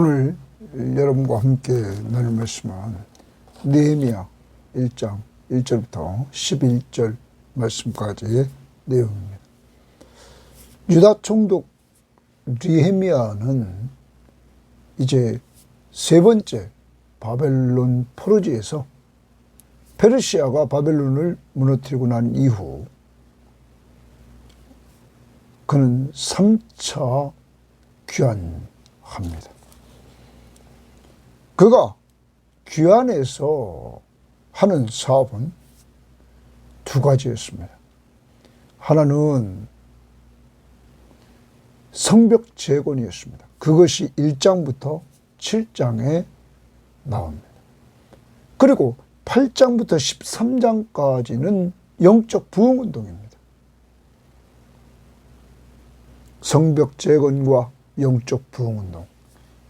오늘 여러분과 함께 나눌 말씀은 느헤미야 1장 1절부터 11절 말씀까지의 내용입니다. 유다 총독 느헤미야는 이제 세 번째 바벨론 포로지에서 페르시아가 바벨론을 무너뜨리고 난 이후 그는 3차 귀환합니다. 그가 귀환해서 하는 사업은 두 가지였습니다. 하나는 성벽 재건이었습니다. 그것이 1장부터 7장에 나옵니다. 그리고 8장부터 13장까지는 영적 부흥운동입니다. 성벽 재건과 영적 부흥운동,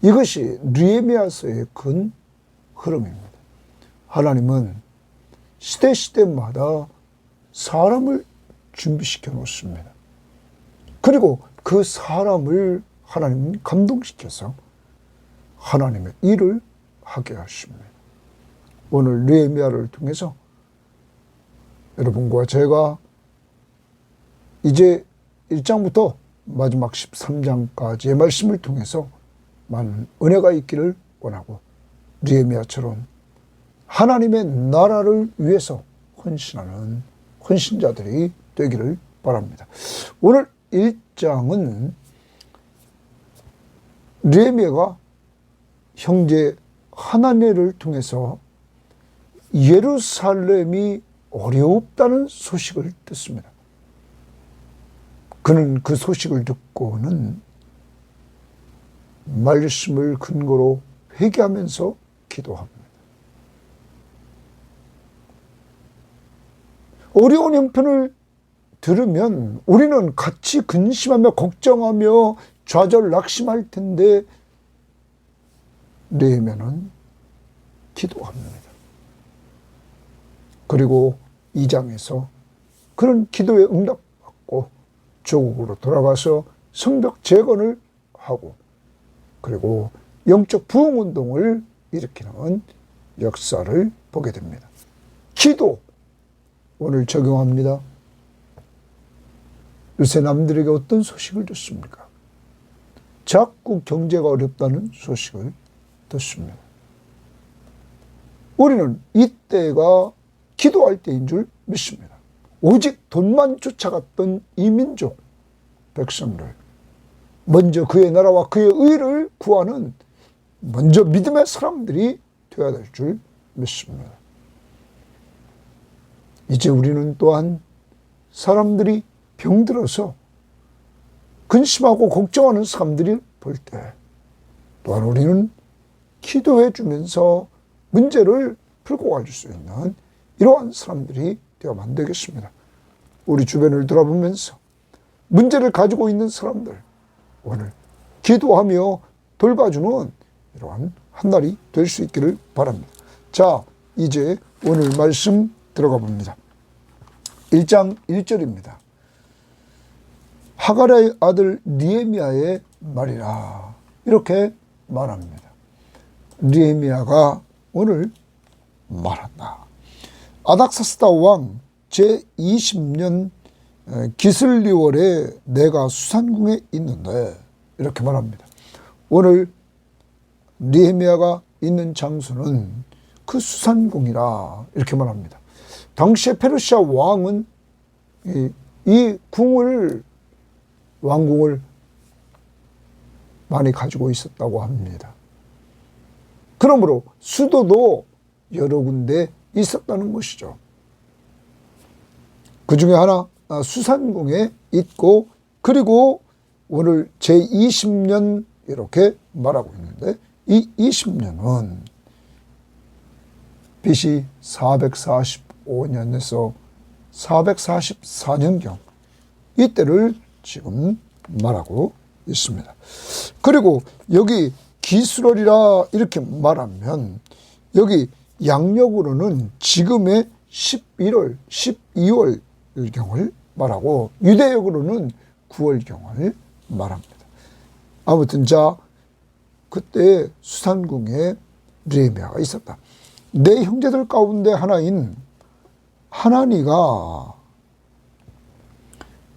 이것이 느헤미야서의 큰 흐름입니다. 하나님은 시대마다 사람을 준비시켜 놓습니다. 그리고 그 사람을 하나님은 감동시켜서 하나님의 일을 하게 하십니다. 오늘 느헤미야를 통해서 여러분과 제가 이제 1장부터 마지막 13장까지의 말씀을 통해서 많은 은혜가 있기를 원하고 느헤미야처럼 하나님의 나라를 위해서 헌신하는 헌신자들이 되기를 바랍니다. 오늘 1장은 느헤미야가 형제 하나네를 통해서 예루살렘이 어렵다는 소식을 듣습니다. 그는 그 소식을 듣고는 말씀을 근거로 회개하면서 기도합니다. 어려운 형편을 들으면 우리는 같이 근심하며 걱정하며 좌절 낙심할 텐데 느헤미야는 기도합니다. 그리고 2장에서 그런 기도에 응답받고 조국으로 돌아가서 성벽 재건을 하고 그리고 영적 부흥운동을 일으키는 역사를 보게 됩니다. 기도, 오늘 적용합니다. 요새 남들에게 어떤 소식을 듣습니까? 자꾸 경제가 어렵다는 소식을 듣습니다. 우리는 이때가 기도할 때인 줄 믿습니다. 오직 돈만 쫓아갔던 이 민족 백성들, 먼저 그의 나라와 그의 의를 구하는 먼저 믿음의 사람들이 되어야 될 줄 믿습니다. 이제 우리는 또한 사람들이 병들어서 근심하고 걱정하는 사람들이 볼 때 또한 우리는 기도해 주면서 문제를 풀고 갈 수 있는 이러한 사람들이 되어만 되겠습니다. 우리 주변을 돌아보면서 문제를 가지고 있는 사람들 오늘 기도하며 돌봐주는 이러한 한날이 될 수 있기를 바랍니다. 자, 이제 오늘 말씀 들어가 봅니다. 1장 1절입니다. 하갈의 아들 느헤미야의 말이라, 이렇게 말합니다. 느헤미야가 오늘 말한다. 아닥사스다 왕 제20년 기슬리월에 내가 수산궁에 있는데, 이렇게 말합니다. 오늘 느헤미야가 있는 장소는 그 수산궁이라, 이렇게 말합니다. 당시에 페르시아 왕은 이 궁을, 왕궁을 많이 가지고 있었다고 합니다. 그러므로 수도도 여러 군데 있었다는 것이죠. 그 중에 하나 수산궁에 있고, 그리고 오늘 제20년 이렇게 말하고 있는데, 이 20년은 BC 445년에서 444년경 이때를 지금 말하고 있습니다. 그리고 여기 기스월이라 이렇게 말하면 여기 양력으로는 지금의 11월, 12월경을 말하고 유대역으로는 9월경을 말합니다. 아무튼 자, 그때 수산궁에 느헤미야가 있었다. 내 형제들 가운데 하나인 하나니가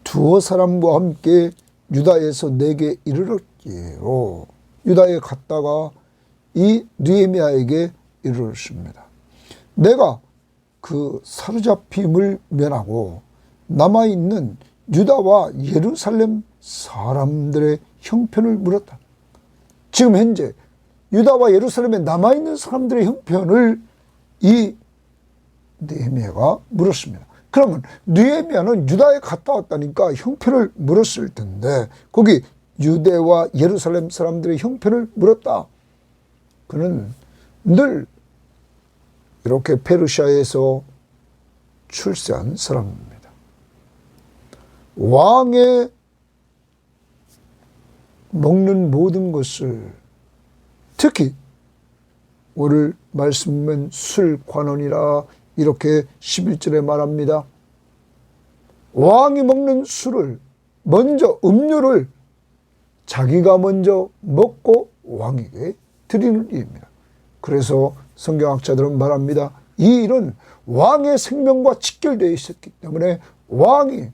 두어 사람과 함께 유다에서 내게 이르렀기로 유다에 갔다가 이 느헤미야에게 이르렀습니다. 내가 그 사로잡힘을 면하고 남아있는 유다와 예루살렘 사람들의 형편을 물었다. 지금 현재 유다와 예루살렘에 남아있는 사람들의 형편을 이 느헤미야가 물었습니다. 그러면 느헤미야는 유다에 갔다 왔다니까 형편을 물었을 텐데 거기 유대와 예루살렘 사람들의 형편을 물었다. 그는 늘 이렇게 페르시아에서 출세한 사람입니다. 왕의 먹는 모든 것을, 특히 오늘 말씀은 술 관원이라 이렇게 11절에 말합니다. 왕이 먹는 술을 먼저, 음료를 자기가 먼저 먹고 왕에게 드리는 일입니다. 그래서 성경학자들은 말합니다. 이 일은 왕의 생명과 직결되어 있었기 때문에 왕이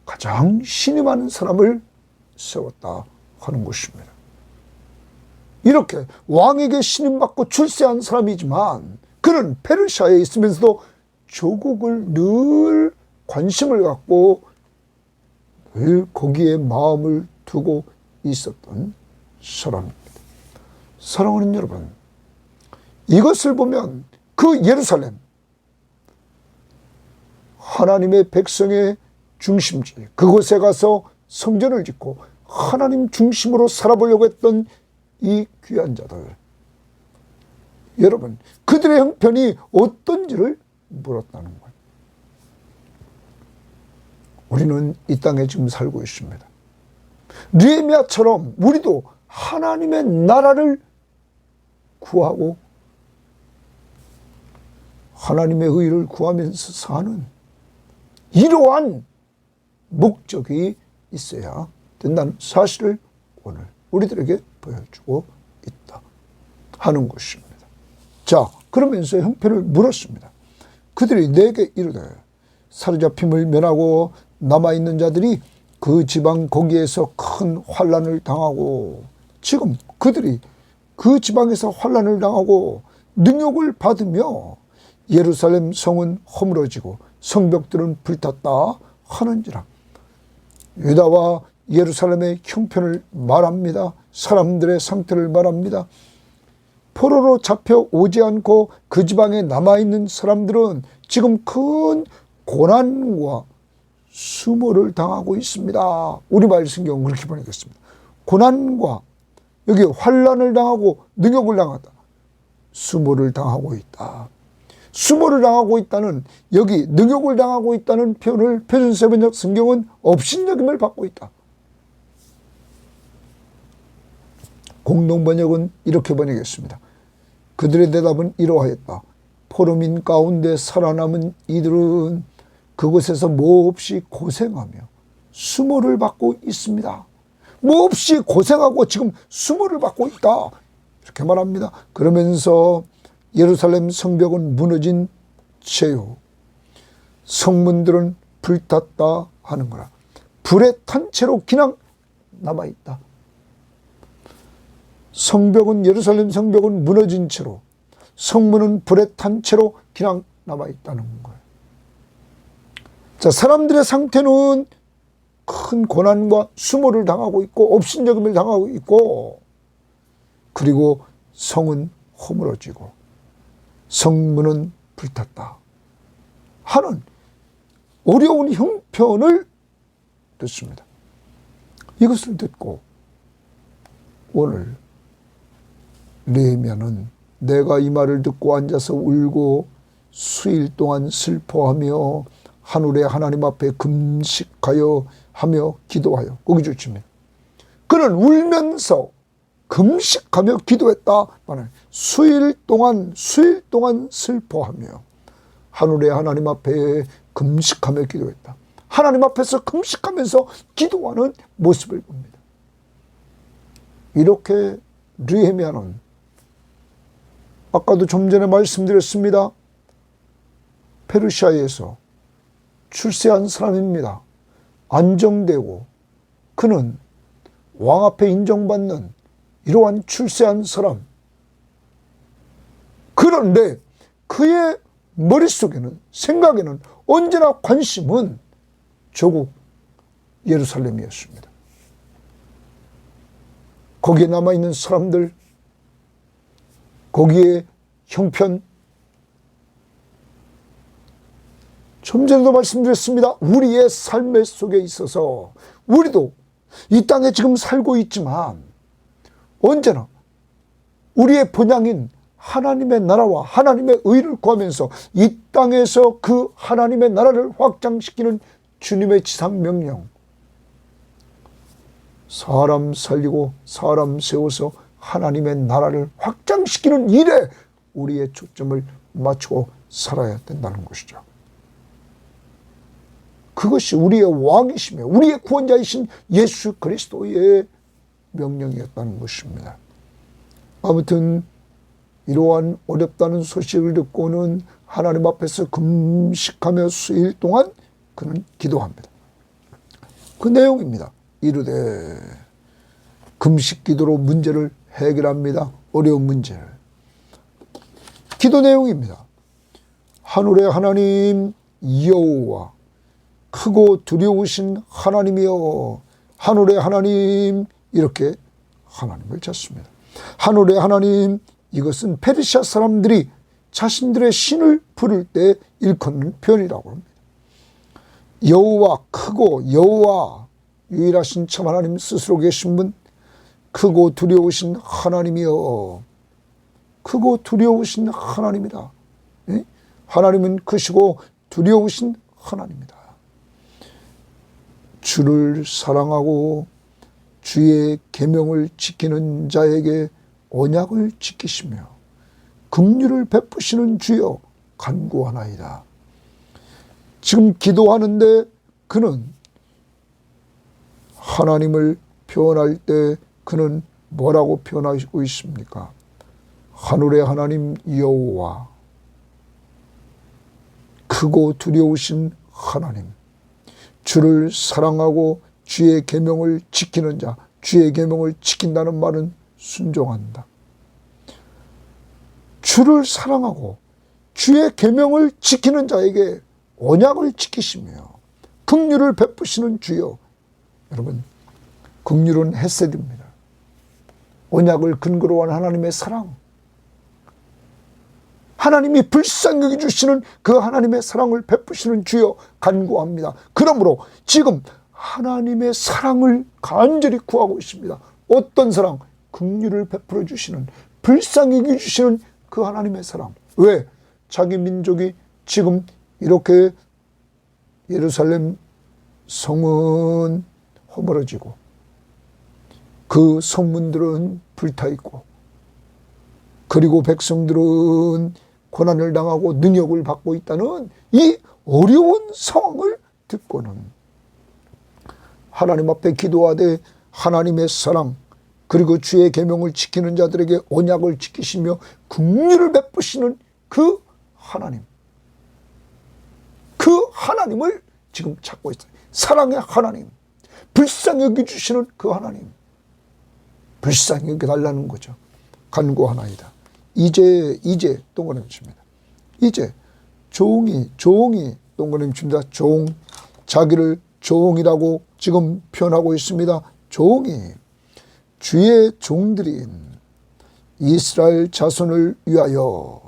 가장 신임하는 사람을 세웠다 하는 것입니다. 이렇게 왕에게 신임받고 출세한 사람이지만 그는 페르시아에 있으면서도 조국을 늘 관심을 갖고 늘 거기에 마음을 두고 있었던 사람입니다. 사랑하는 여러분, 이것을 보면 그 예루살렘, 하나님의 백성의 중심지, 그곳에 가서 성전을 짓고 하나님 중심으로 살아보려고 했던 이 귀한 자들, 여러분, 그들의 형편이 어떤지를 물었다는 거예요. 우리는 이 땅에 지금 살고 있습니다. 느헤미야처럼 우리도 하나님의 나라를 구하고 하나님의 의를 구하면서 사는 이러한 목적이 있어야 된다는 사실을 오늘 우리들에게 보여주고 있다 하는 것입니다. 자, 그러면서 형편을 물었습니다. 그들이 내게 이르되 사로잡힘을 면하고 남아있는 자들이 그 지방 거기에서 큰 환난을 당하고, 지금 그들이 그 지방에서 환난을 당하고 능욕을 받으며 예루살렘 성은 허물어지고 성벽들은 불탔다 하는지라. 유다와 예루살렘의 형편을 말합니다. 사람들의 상태를 말합니다. 포로로 잡혀오지 않고 그 지방에 남아있는 사람들은 지금 큰 고난과 수모를 당하고 있습니다. 우리말 성경은 그렇게 번역했습니다. 고난과, 여기 환난을 당하고 능욕을 당하다, 수모를 당하고 있다. 수모를 당하고 있다는, 여기 능욕을 당하고 있다는 표현을 표준세번역 성경은 업신여김을 받고 있다. 공동번역은 이렇게 번역했습니다. 그들의 대답은 이러하였다. 포로민 가운데 살아남은 이들은 그곳에서 몹시 고생하며 수모를 받고 있습니다. 몹시 고생하고 지금 수모를 받고 있다, 이렇게 말합니다. 그러면서 예루살렘 성벽은 무너진 채요, 성문들은 불탔다 하는 거라. 불에 탄 채로 그냥 남아있다. 성벽은, 예루살렘 성벽은 무너진 채로, 성문은 불에 탄 채로 그냥 남아있다는 거예요. 자, 사람들의 상태는 큰 고난과 수모를 당하고 있고 업신여김을 당하고 있고, 그리고 성은 허물어지고 성문은 불탔다 하는 어려운 형편을 듣습니다. 이것을 듣고 오늘 느헤미야는 내가 이 말을 듣고 앉아서 울고 수일 동안 슬퍼하며 하늘의 하나님 앞에 금식하여 하며 기도하여, 거기 좋습니다. 그는 울면서 금식하며 기도했다. 수일 동안 슬퍼하며 하늘의 하나님 앞에 금식하며 기도했다. 하나님 앞에서 금식하면서 기도하는 모습을 봅니다. 이렇게 느헤미야는 아까도 좀 전에 말씀드렸습니다. 페르시아에서 출세한 사람입니다. 안정되고 그는 왕 앞에 인정받는 이러한 출세한 사람. 그런데 그의 머릿속에는, 생각에는 언제나 관심은 조국 예루살렘이었습니다. 거기에 남아있는 사람들, 거기에 형편, 좀 전에도 말씀드렸습니다. 우리의 삶의 속에 있어서 우리도 이 땅에 지금 살고 있지만 언제나 우리의 본향인 하나님의 나라와 하나님의 의를 구하면서 이 땅에서 그 하나님의 나라를 확장시키는 주님의 지상명령, 사람 살리고 사람 세워서 하나님의 나라를 확장시키는 일에 우리의 초점을 맞추고 살아야 된다는 것이죠. 그것이 우리의 왕이시며 우리의 구원자이신 예수 그리스도의 명령이었다는 것입니다. 아무튼 이러한 어렵다는 소식을 듣고는 하나님 앞에서 금식하며 수일 동안 그는 기도합니다. 그 내용입니다. 이르되 금식 기도로 문제를 해결합니다. 어려운 문제를. 기도 내용입니다. 하늘의 하나님 여호와, 크고 두려우신 하나님이여, 하늘의 하나님, 이렇게 하나님을 찾습니다. 하늘의 하나님, 이것은 페르시아 사람들이 자신들의 신을 부를 때 일컫는 표현이라고 합니다. 여호와, 크고, 여호와, 유일하신 참 하나님 스스로 계신 분, 크고 두려우신 하나님이여. 크고 두려우신 하나님이다. 하나님은 크시고 두려우신 하나님이다. 주를 사랑하고 주의 계명을 지키는 자에게 언약을 지키시며 긍휼을 베푸시는 주여 간구하나이다. 지금 기도하는데 그는 하나님을 표현할 때 그는 뭐라고 표현하고 있습니까? 하늘의 하나님 여호와, 크고 두려우신 하나님, 주를 사랑하고 주의 계명을 지키는 자, 주의 계명을 지킨다는 말은 순종한다. 주를 사랑하고 주의 계명을 지키는 자에게 언약을 지키시며 긍휼을 베푸시는 주여. 여러분, 긍휼은 헤세드입니다. 언약을 근거로 한 하나님의 사랑, 하나님이 불쌍히 여겨주시는 그 하나님의 사랑을 베푸시는 주여 간구합니다. 그러므로 지금 하나님의 사랑을 간절히 구하고 있습니다. 어떤 사랑? 긍휼을 베풀어 주시는, 불쌍히 여겨주시는 그 하나님의 사랑. 왜? 자기 민족이 지금 이렇게 예루살렘 성은 허물어지고 그 성문들은 불타있고 그리고 백성들은 고난을 당하고 능욕을 받고 있다는 이 어려운 상황을 듣고는 하나님 앞에 기도하되 하나님의 사랑 그리고 주의 계명을 지키는 자들에게 언약을 지키시며 긍휼을 베푸시는 그 하나님, 그 하나님을 지금 찾고 있어요. 사랑의 하나님, 불쌍히 여겨주시는 그 하나님, 불쌍히 여겨달라는 거죠. 간구하나이다. 이제 동그라미 칩니다. 이제 종이 동그라미 칩니다. 종, 자기를 종이라고 지금 표현하고 있습니다. 종이 주의 종들인 이스라엘 자손을 위하여,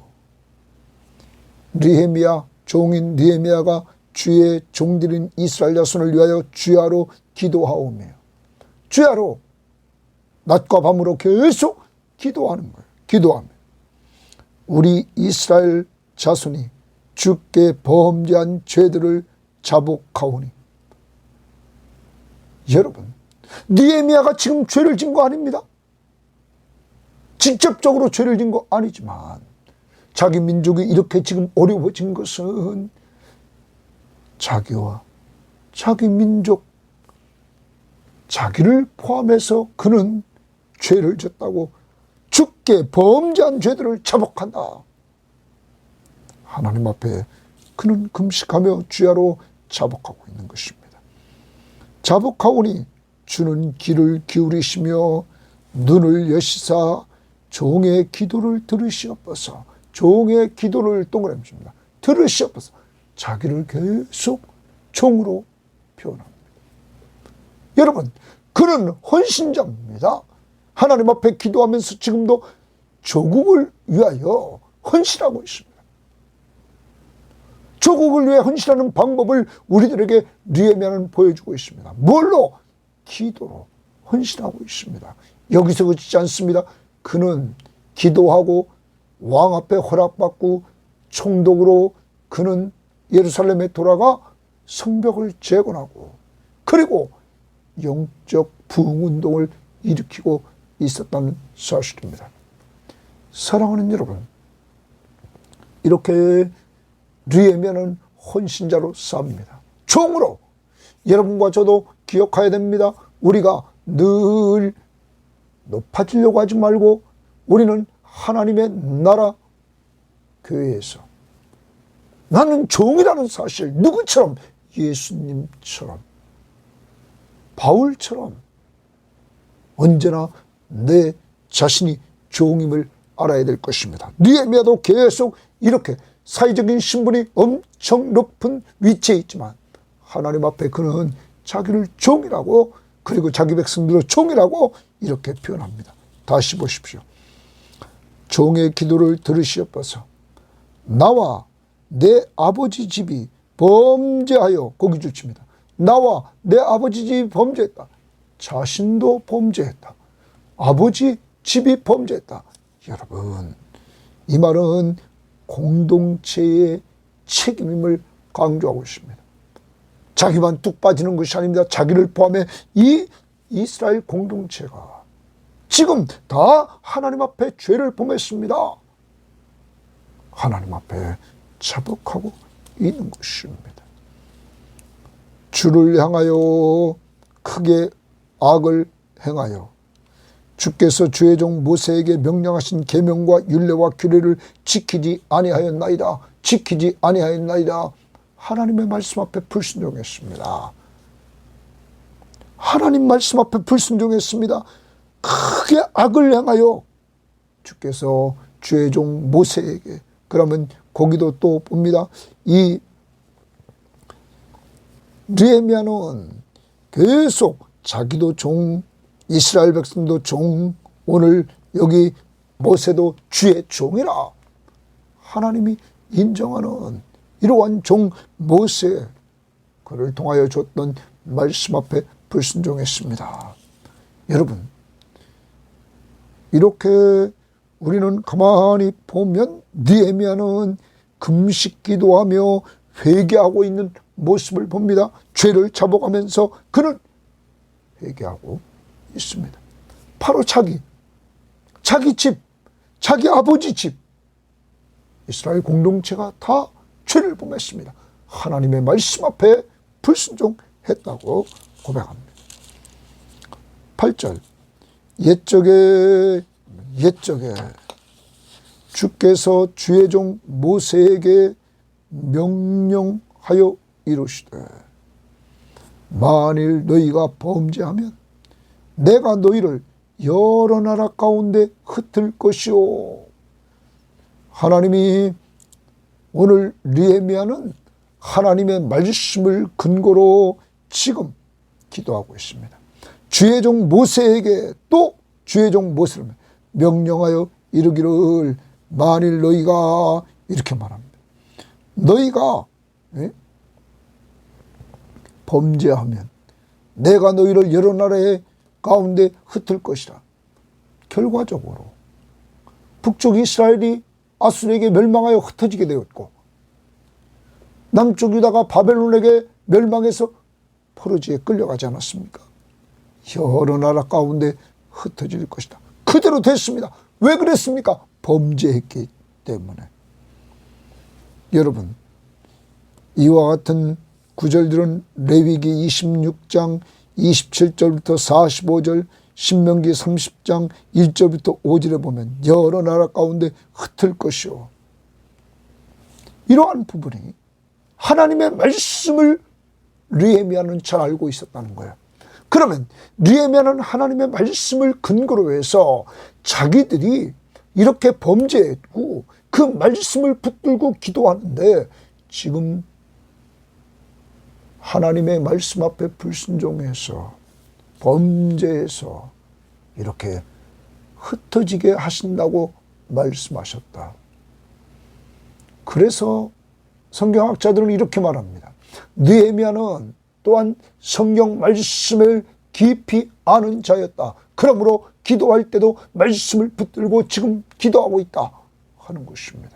느헤미야, 종인 느헤미야가 주의 종들인 이스라엘 자손을 위하여 주야로 기도하오며, 주야로 낮과 밤으로 계속 기도하는 거예요. 기도하며 우리 이스라엘 자손이 주께 범죄한 죄들을 자복하오니. 여러분, 느헤미야가 지금 죄를 진 거 아닙니다. 직접적으로 죄를 진 거 아니지만 자기 민족이 이렇게 지금 어려워진 것은 자기와 자기 민족, 자기를 포함해서 그는 죄를 졌다고 함께 범죄한 죄들을 자복한다. 하나님 앞에 그는 금식하며 주야로 자복하고 있는 것입니다. 자복하오니 주는 귀를 기울이시며 눈을 여시사 종의 기도를 들으시옵소서. 종의 기도를 동그라미 줍니다. 들으시옵소서. 자기를 계속 종으로 표현합니다. 여러분, 그는 헌신자입니다. 하나님 앞에 기도하면서 지금도 조국을 위하여 헌신하고 있습니다. 조국을 위해 헌신하는 방법을 우리들에게 느헤미야는 보여주고 있습니다. 뭘로? 기도로 헌신하고 있습니다. 여기서 그치지 않습니다. 그는 기도하고 왕 앞에 허락받고 총독으로 그는 예루살렘에 돌아가 성벽을 재건하고 그리고 영적 부흥운동을 일으키고 있었다는 사실입니다. 사랑하는 여러분, 이렇게 느헤미야는 헌신자로 삽니다. 종으로. 여러분과 저도 기억해야 됩니다. 우리가 늘 높아지려고 하지 말고 우리는 하나님의 나라 교회에서 나는 종이라는 사실, 누구처럼? 예수님처럼, 바울처럼 언제나 내 자신이 종임을 알아야 될 것입니다. 느헤미야도 계속 이렇게 사회적인 신분이 엄청 높은 위치에 있지만 하나님 앞에 그는 자기를 종이라고, 그리고 자기 백성들을 종이라고 이렇게 표현합니다. 다시 보십시오. 종의 기도를 들으시옵소서. 나와 내 아버지 집이 범죄하여, 거기 줄칩니다. 나와 내 아버지 집이 범죄했다. 자신도 범죄했다. 아버지 집이 범죄했다. 여러분, 이 말은 공동체의 책임임을 강조하고 있습니다. 자기만 뚝 빠지는 것이 아닙니다. 자기를 포함해 이 이스라엘 공동체가 지금 다 하나님 앞에 죄를 범했습니다. 하나님 앞에 자복하고 있는 것입니다. 주를 향하여 크게 악을 행하여 주께서 주의 종 모세에게 명령하신 계명과 율례와 규례를 지키지 아니하였나이다. 지키지 아니하였나이다. 하나님의 말씀 앞에 불순종했습니다. 하나님 말씀 앞에 불순종했습니다. 크게 악을 행하여 주께서 주의 종 모세에게, 그러면 거기도 또 봅니다. 이 느헤미야는 계속 자기도 종, 이스라엘 백성도 종, 오늘 여기 모세도 주의 종이라 하나님이 인정하는 이러한 종 모세, 그를 통하여 줬던 말씀 앞에 불순종했습니다. 여러분, 이렇게 우리는 가만히 보면 느헤미야는 금식 기도하며 회개하고 있는 모습을 봅니다. 죄를 자복하면서 그는 회개하고 있습니다. 바로 자기 집, 자기 아버지 집, 이스라엘 공동체가 다 죄를 범했습니다. 하나님의 말씀 앞에 불순종했다고 고백합니다. 8절, 옛적에 주께서 주의 종 모세에게 명령하여 이르시되 만일 너희가 범죄하면 내가 너희를 여러 나라 가운데 흩을 것이요. 하나님이 오늘 느헤미야는 하나님의 말씀을 근거로 지금 기도하고 있습니다. 주의 종 모세에게, 또 주의 종 모세를 명령하여 이르기를 만일 너희가, 이렇게 말합니다. 너희가 범죄하면 내가 너희를 여러 나라의 가운데 흩을 것이라. 결과적으로 북쪽 이스라엘이 아수르에게 멸망하여 흩어지게 되었고, 남쪽 유다가 바벨론에게 멸망해서 포로지에 끌려가지 않았습니까? 여러 나라 가운데 흩어질 것이다. 그대로 됐습니다. 왜 그랬습니까? 범죄했기 때문에. 여러분, 이와 같은 구절들은 레위기 26장 27절부터 45절, 신명기 30장 1절부터 5절에 보면 여러 나라 가운데 흩을 것이요. 이러한 부분이 하나님의 말씀을 느헤미야는 잘 알고 있었다는 거예요. 그러면 느헤미야는 하나님의 말씀을 근거로 해서 자기들이 이렇게 범죄했고 그 말씀을 붙들고 기도하는데 지금 하나님의 말씀 앞에 불순종해서 범죄해서 이렇게 흩어지게 하신다고 말씀하셨다. 그래서 성경학자들은 이렇게 말합니다. 느헤미야는 또한 성경 말씀을 깊이 아는 자였다. 그러므로 기도할 때도 말씀을 붙들고 지금 기도하고 있다 하는 것입니다.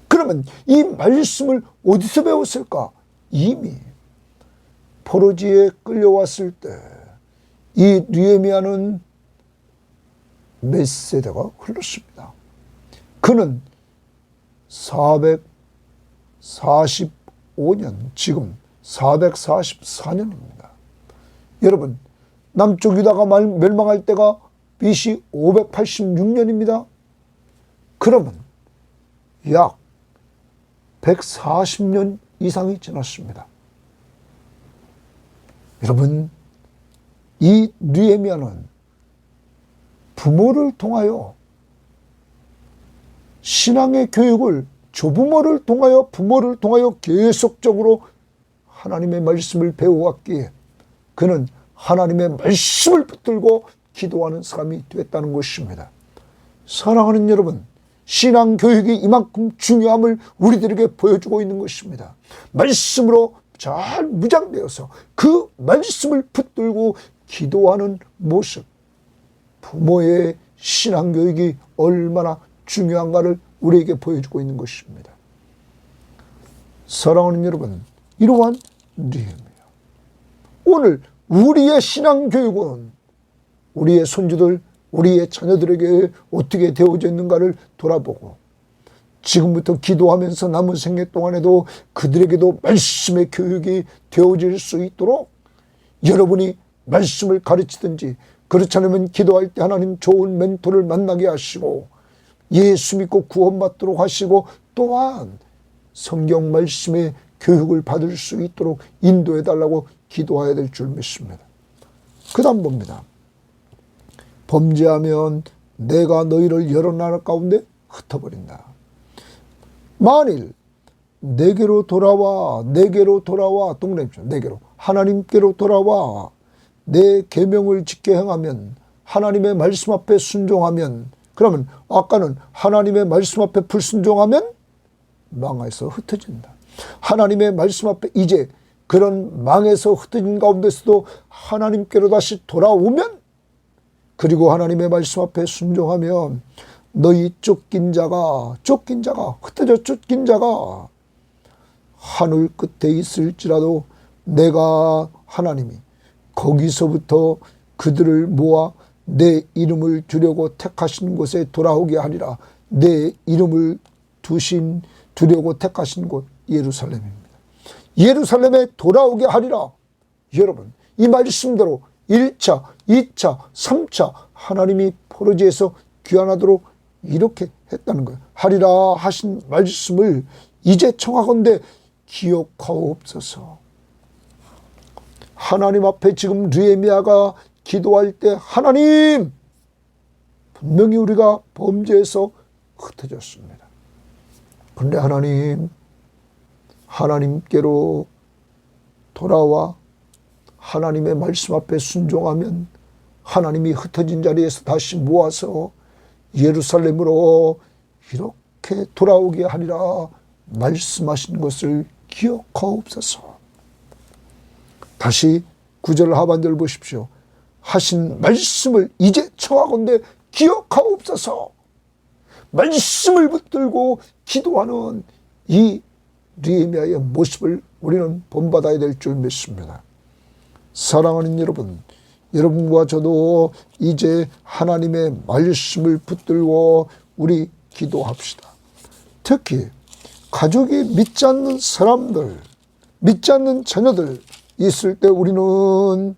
그러면 이 말씀을 어디서 배웠을까? 이미 포로지에 끌려왔을 때 이 느헤미야는 몇 세대가 흘렀습니다. 그는 445년, 지금 444년입니다. 여러분, 남쪽 유다가 멸망할 때가 BC 586년입니다. 그러면 약 140년 이상이 지났습니다. 여러분, 이 느헤미야는 부모를 통하여 신앙의 교육을 조부모를 통하여 부모를 통하여 계속적으로 하나님의 말씀을 배워왔기에 그는 하나님의 말씀을 붙들고 기도하는 사람이 되었다는 것입니다. 사랑하는 여러분, 신앙 교육이 이만큼 중요함을 우리들에게 보여주고 있는 것입니다. 말씀으로 잘 무장되어서 그 말씀을 붙들고 기도하는 모습, 부모의 신앙 교육이 얼마나 중요한가를 우리에게 보여주고 있는 것입니다. 사랑하는 여러분, 이러한 느헤미야. 오늘 우리의 신앙 교육은 우리의 손주들, 우리의 자녀들에게 어떻게 되어져 있는가를 돌아보고 지금부터 기도하면서 남은 생애 동안에도 그들에게도 말씀의 교육이 되어질 수 있도록 여러분이 말씀을 가르치든지 그렇지 않으면 기도할 때 하나님 좋은 멘토를 만나게 하시고 예수 믿고 구원받도록 하시고 또한 성경 말씀의 교육을 받을 수 있도록 인도해달라고 기도해야 될 줄 믿습니다. 그 다음 봅니다. 범죄하면 내가 너희를 여러 나라 가운데 흩어버린다. 만일 내게로 돌아와 동네죠. 내게로 하나님께로 돌아와 내 계명을 지켜 행하면 하나님의 말씀 앞에 순종하면 그러면 아까는 하나님의 말씀 앞에 불순종하면 망해서 흩어진다. 하나님의 말씀 앞에 이제 그런 망해서 흩어진 가운데서도 하나님께로 다시 돌아오면 그리고 하나님의 말씀 앞에 순종하면 너희 쫓긴 자가 흩어져 쫓긴 자가 하늘 끝에 있을지라도 내가 하나님이 거기서부터 그들을 모아 내 이름을 두려고 택하신 곳에 돌아오게 하리라. 내 이름을 두려고 택하신 곳 예루살렘입니다. 예루살렘에 돌아오게 하리라. 여러분, 이 말씀대로 1차, 2차, 3차 하나님이 포로지에서 귀환하도록 이렇게 했다는 거예요. 하리라 하신 말씀을 이제 청하건대 기억하옵소서. 하나님 앞에 지금 느헤미야가 기도할 때 하나님, 분명히 우리가 범죄해서 흩어졌습니다. 그런데 하나님께로 돌아와 하나님의 말씀 앞에 순종하면 하나님이 흩어진 자리에서 다시 모아서 예루살렘으로 이렇게 돌아오게 하리라 말씀하신 것을 기억하옵소서. 다시 9절 하반절 보십시오. 하신 말씀을 이제 청하건대 기억하옵소서. 말씀을 붙들고 기도하는 이 느헤미야의 모습을 우리는 본받아야 될 줄 믿습니다. 사랑하는 여러분, 여러분과 저도 이제 하나님의 말씀을 붙들고 우리 기도합시다. 특히 가족이 믿지 않는 사람들, 믿지 않는 자녀들 있을 때 우리는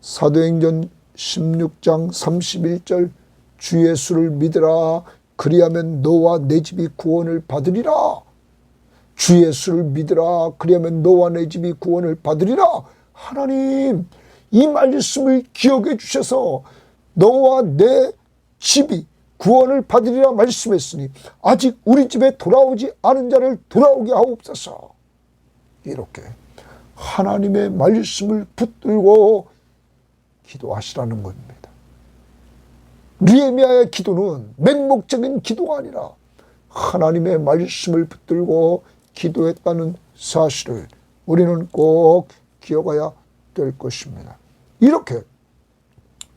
사도행전 16장 31절 주 예수를 믿으라 그리하면 너와 내 집이 구원을 받으리라. 주 예수를 믿으라 그리하면 너와 내 집이 구원을 받으리라. 하나님 이 말씀을 기억해 주셔서 너와 내 집이 구원을 받으리라 말씀했으니 아직 우리 집에 돌아오지 않은 자를 돌아오게 하옵소서. 이렇게 하나님의 말씀을 붙들고 기도하시라는 겁니다. 느헤미야의 기도는 맹목적인 기도가 아니라 하나님의 말씀을 붙들고 기도했다는 사실을 우리는 꼭 기억해야 될 것입니다. 이렇게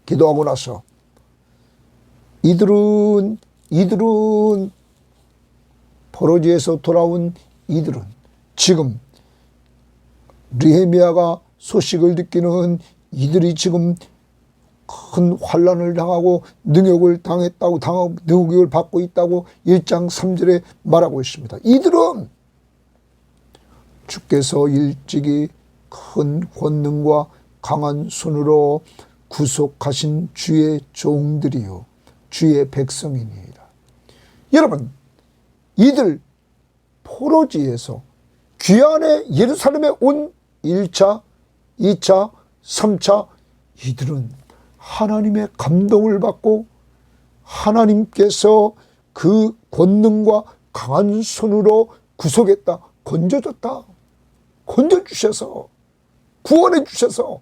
기도하고 나서 이들은 포로지에서 돌아온 이들은 지금 느헤미야가 소식을 듣기는 이들이 지금 큰 환난을 당하고 능욕을 당했다고 능욕을 받고 있다고 1장 3절에 말하고 있습니다. 이들은 주께서 일찍이 큰 권능과 강한 손으로 구속하신 주의 종들이요 주의 백성이니이다. 여러분 이들 포로지에서 귀환의 예루살렘에 온 1차, 2차, 3차 이들은 하나님의 감동을 받고 하나님께서 그 권능과 강한 손으로 구속했다, 건져줬다, 건져주셔서 구원해 주셔서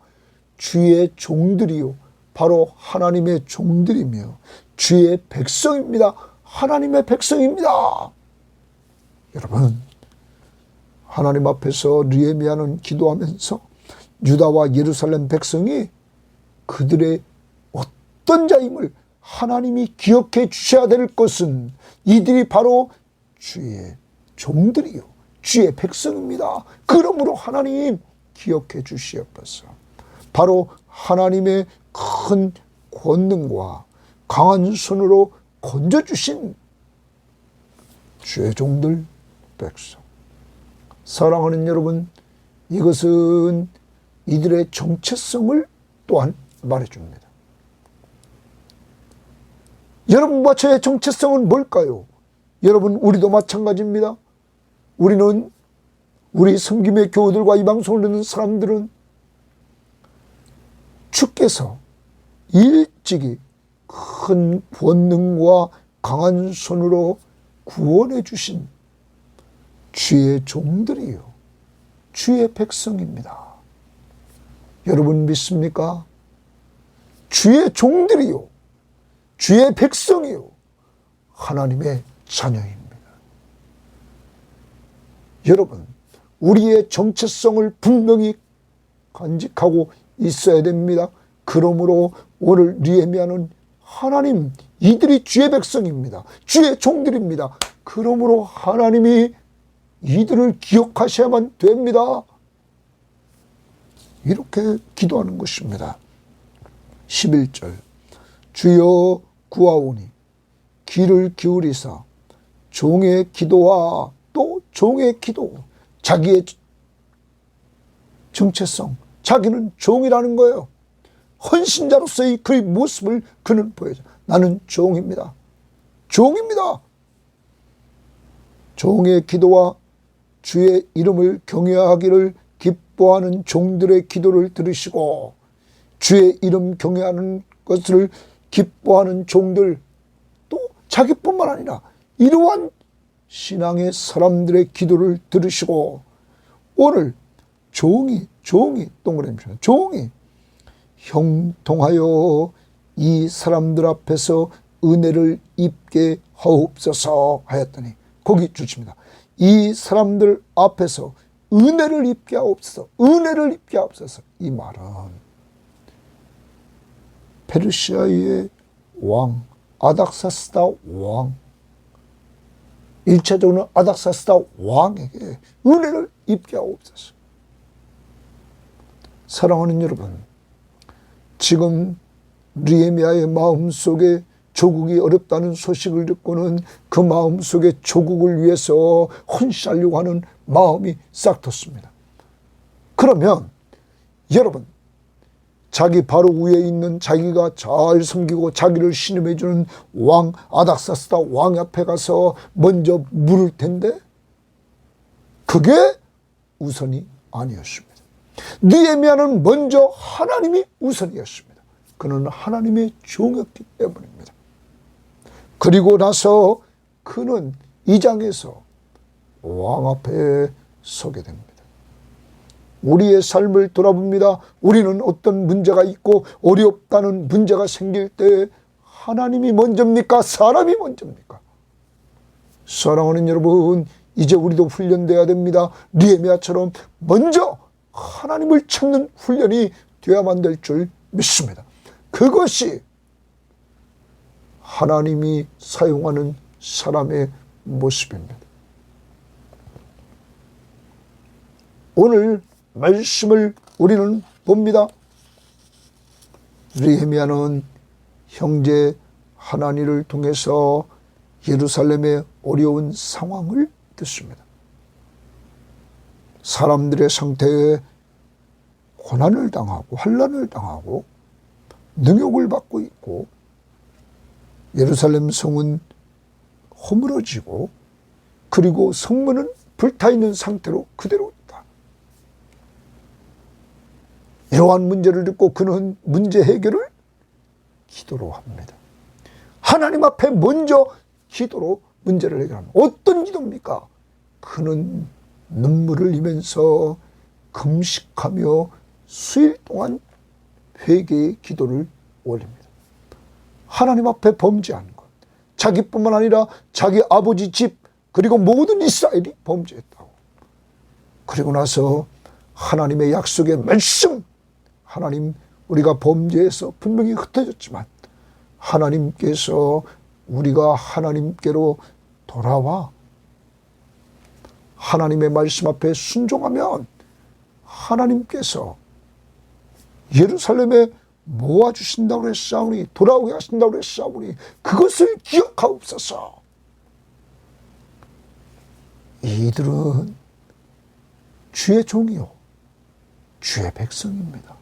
주의 종들이요 바로 하나님의 종들이며 주의 백성입니다. 하나님의 백성입니다. 여러분 하나님 앞에서 느헤미야는 기도하면서 유다와 예루살렘 백성이 그들의 어떤 자임을 하나님이 기억해 주셔야 될 것은 이들이 바로 주의 종들이요 주의 백성입니다. 그러므로 하나님 기억해 주시옵소서. 바로 하나님의 큰 권능과 강한 손으로 건져주신 주의 종들 백성. 사랑하는 여러분, 이것은 이들의 정체성을 또한 말해줍니다. 여러분과 저의 정체성은 뭘까요? 여러분 우리도 마찬가지입니다. 우리는 우리 섬김의 교우들과 이 방송을 듣는 사람들은 주께서 일찍이 큰 권능과 강한 손으로 구원해 주신 주의 종들이요 주의 백성입니다. 여러분 믿습니까? 주의 종들이요 주의 백성이요 하나님의 자녀입니다. 여러분 우리의 정체성을 분명히 간직하고 있어야 됩니다. 그러므로 오늘 느헤미야는 하나님 이들이 주의 백성입니다. 주의 종들입니다. 그러므로 하나님이 이들을 기억하셔야만 됩니다. 이렇게 기도하는 것입니다. 11절 주여 구하오니 귀를 기울이사 종의 기도와 또 종의 기도 자기의 정체성 자기는 종이라는 거예요. 헌신자로서의 그의 모습을 그는 보여줘. 나는 종입니다. 종입니다. 종의 기도와 주의 이름을 경외하기를 기뻐하는 종들의 기도를 들으시고 주의 이름 경외하는 것을 기뻐하는 종들 또 자기뿐만 아니라 이러한 신앙의 사람들의 기도를 들으시고 오늘 종이 동그라미입니다. 종이 형통하여 이 사람들 앞에서 은혜를 입게 하옵소서 하였더니 거기 주십니다. 이 사람들 앞에서 은혜를 입게 하옵소서. 은혜를 입게 하옵소서. 이 말은 페르시아의 왕 아닥사스다 왕 1차적으로는 아닥사스다 왕에게 은혜를 입게 하옵소서. 사랑하는 여러분, 지금 느헤미야의 마음속에 조국이 어렵다는 소식을 듣고는 그 마음속에 조국을 위해서 헌신하려고 하는 마음이 싹 텄습니다. 그러면 여러분 자기 바로 위에 있는 자기가 잘 섬기고 자기를 신임해주는 왕 아닥사스다 왕 앞에 가서 먼저 물을 텐데 그게 우선이 아니었습니다. 느헤미야는 먼저 하나님이 우선이었습니다. 그는 하나님의 종이었기 때문입니다. 그리고 나서 그는 이 장에서 왕 앞에 서게 됩니다. 우리의 삶을 돌아봅니다. 우리는 어떤 문제가 있고 어렵다는 문제가 생길 때 하나님이 먼저입니까? 사람이 먼저입니까? 사랑하는 여러분, 이제 우리도 훈련돼야 됩니다. 느헤미야처럼 먼저 하나님을 찾는 훈련이 되어야만 될 줄 믿습니다. 그것이 하나님이 사용하는 사람의 모습입니다. 오늘 말씀을 우리는 봅니다. 느헤미야는 형제 하나니를 통해서 예루살렘의 어려운 상황을 듣습니다. 사람들의 상태에 고난을 당하고 환난을 당하고 능욕을 받고 있고 예루살렘 성은 허물어지고 그리고 성문은 불타있는 상태로 그대로 있다. 이러한 문제를 듣고 그는 문제 해결을 기도로 합니다. 하나님 앞에 먼저 기도로 문제를 해결합니다. 어떤 기도입니까? 그는 눈물을 흘리면서 금식하며 수일 동안 회개의 기도를 올립니다. 하나님 앞에 범죄한 것, 자기뿐만 아니라 자기 아버지 집 그리고 모든 이스라엘이 범죄했다고. 그리고 나서 하나님의 약속의 말씀, 하나님 우리가 범죄해서 분명히 흩어졌지만 하나님께서 우리가 하나님께로 돌아와 하나님의 말씀 앞에 순종하면 하나님께서 예루살렘에 모아주신다고 했사오니 돌아오게 하신다고 했사오니 그것을 기억하옵소서. 이들은 주의 종이요 주의 백성입니다.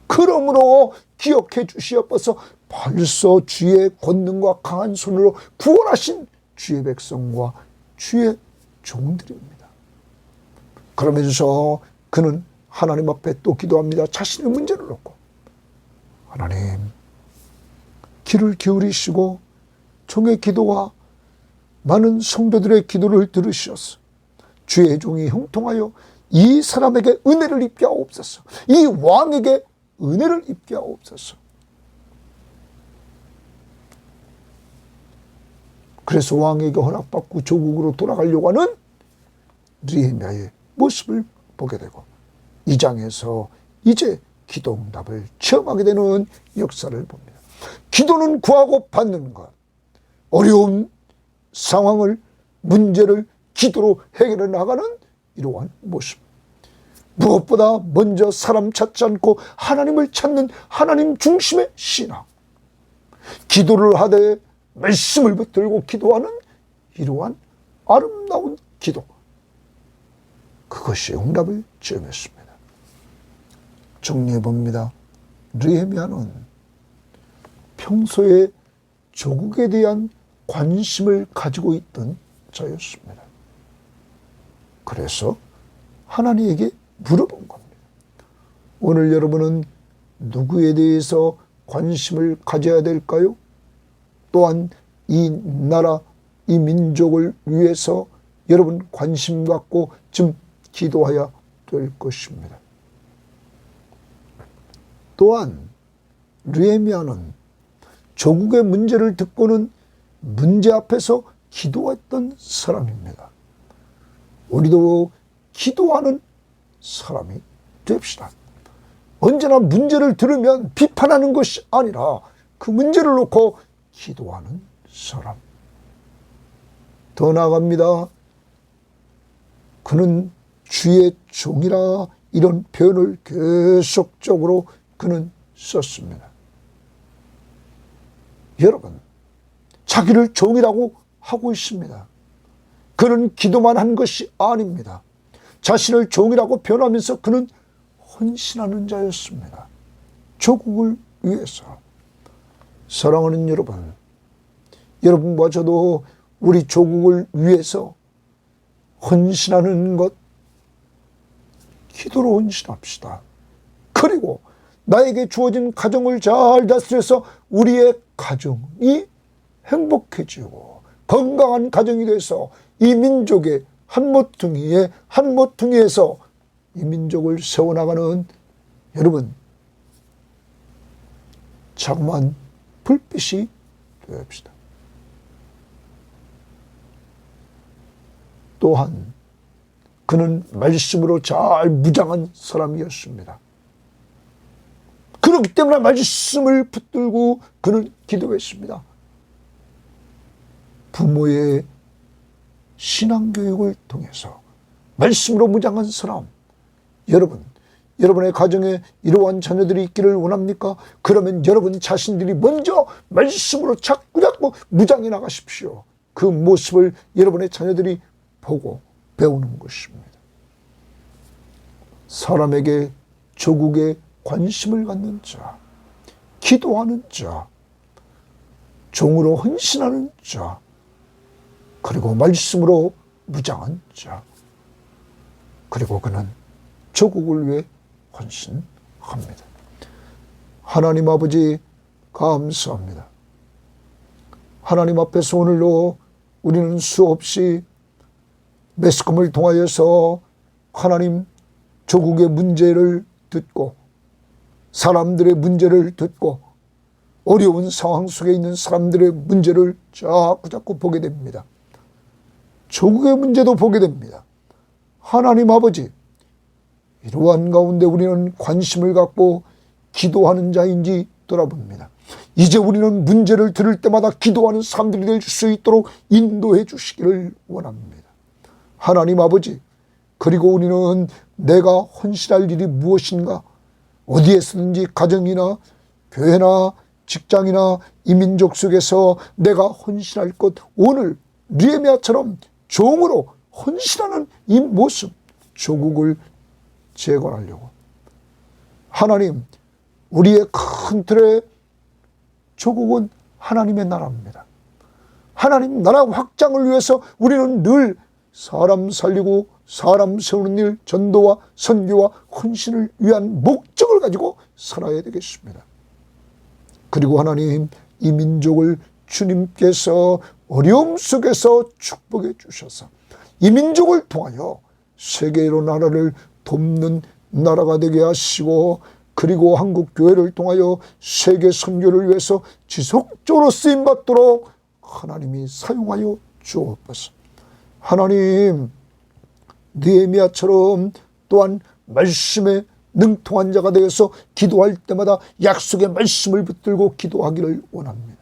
그러므로 기억해 주시옵소서. 벌써 주의 권능과 강한 손으로 구원하신 주의 백성과 주의 종들입니다. 그러면서 그는 하나님 앞에 또 기도합니다. 자신의 문제를 놓고 하나님 귀를 기울이시고 종의 기도와 많은 성도들의 기도를 들으시옵소서. 주의 종이 형통하여 이 사람에게 은혜를 입게 하옵소서. 이 왕에게 은혜를 입게 하옵소서. 그래서 왕에게 허락받고 조국으로 돌아가려고 하는 느헤미야의 모습을 보게 되고 이 장에서 이제 기도 응답을 체험하게 되는 역사를 봅니다. 기도는 구하고 받는 것, 어려운 상황을 문제를 기도로 해결해 나가는 이러한 모습. 무엇보다 먼저 사람 찾지 않고 하나님을 찾는 하나님 중심의 신앙. 기도를 하되 말씀을 붙들고 기도하는 이러한 아름다운 기도. 그것이 응답을 체험했습니다. 정리해 봅니다. 느헤미야는 평소에 조국에 대한 관심을 가지고 있던 자였습니다. 그래서 하나님에게 물어본 겁니다. 오늘 여러분은 누구에 대해서 관심을 가져야 될까요? 또한 이 나라, 이 민족을 위해서 여러분 관심 갖고 좀 기도해야 될 것입니다. 또한 느헤미야는 조국의 문제를 듣고는 문제 앞에서 기도했던 사람입니다. 우리도 기도하는 사람이 됩시다. 언제나 문제를 들으면 비판하는 것이 아니라 그 문제를 놓고 기도하는 사람. 더 나아갑니다. 그는 주의 종이라 이런 표현을 계속적으로 그는 썼습니다. 여러분, 자기를 종이라고 하고 있습니다. 그는 기도만 한 것이 아닙니다. 자신을 종이라고 표현하면서 그는 헌신하는 자였습니다. 조국을 위해서. 사랑하는 여러분, 여러분과 저도 우리 조국을 위해서 헌신하는 것, 기도로 헌신합시다. 그리고 나에게 주어진 가정을 잘 다스려서 우리의 가정이 행복해지고 건강한 가정이 돼서 이 민족의 한모퉁이에서 이 민족을 세워나가는 여러분, 자그마한 불빛이 되어봅시다. 또한 그는 말씀으로 잘 무장한 사람이었습니다. 그렇기 때문에 말씀을 붙들고 그는 기도했습니다. 부모의 신앙교육을 통해서 말씀으로 무장한 사람, 여러분의 가정에 이러한 자녀들이 있기를 원합니까? 그러면 여러분 자신들이 먼저 말씀으로 자꾸 무장해 나가십시오. 그 모습을 여러분의 자녀들이 보고 배우는 것입니다. 사람에게 조국에 관심을 갖는 자, 기도하는 자, 종으로 헌신하는 자, 그리고 말씀으로 무장한 자, 그리고 그는 조국을 위해 헌신합니다. 하나님 아버지 감사합니다. 하나님 앞에서 오늘도 우리는 수없이 매스컴을 통하여서 하나님 조국의 문제를 듣고 사람들의 문제를 듣고 어려운 상황 속에 있는 사람들의 문제를 자꾸 보게 됩니다. 조국의 문제도 보게 됩니다. 하나님 아버지, 이러한 가운데 우리는 관심을 갖고 기도하는 자인지 돌아봅니다. 이제 우리는 문제를 들을 때마다 기도하는 사람들이 될 수 있도록 인도해 주시기를 원합니다. 하나님 아버지, 그리고 우리는 내가 헌신할 일이 무엇인가, 어디에서든지 가정이나 교회나 직장이나 이 민족 속에서 내가 헌신할 것, 오늘 느헤미야처럼 종으로 헌신하는 이 모습, 조국을 재건하려고. 하나님, 우리의 큰 틀의 조국은 하나님의 나라입니다. 하나님 나라 확장을 위해서 우리는 늘 사람 살리고 사람 세우는 일, 전도와 선교와 헌신을 위한 목적을 가지고 살아야 되겠습니다. 그리고 하나님, 이 민족을 주님께서 어려움 속에서 축복해 주셔서 이 민족을 통하여 세계로 나라를 돕는 나라가 되게 하시고, 그리고 한국 교회를 통하여 세계 선교를 위해서 지속적으로 쓰임받도록 하나님이 사용하여 주옵소서. 하나님, 느헤미야처럼 또한 말씀에 능통한 자가 되어서 기도할 때마다 약속의 말씀을 붙들고 기도하기를 원합니다.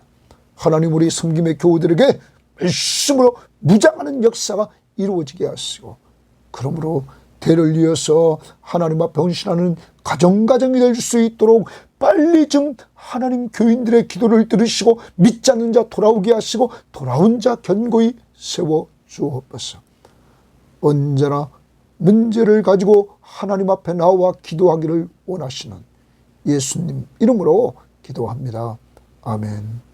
하나님, 우리 섬김의 교우들에게 말씀으로 무장하는 역사가 이루어지게 하시고, 그러므로 대를 이어서 하나님 앞에 헌신하는 가정이 될 수 있도록 빨리 좀 하나님 교인들의 기도를 들으시고 믿지 않는 자 돌아오게 하시고 돌아온 자 견고히 세워 주옵소서. 언제나 문제를 가지고 하나님 앞에 나와 기도하기를 원하시는 예수님 이름으로 기도합니다. 아멘.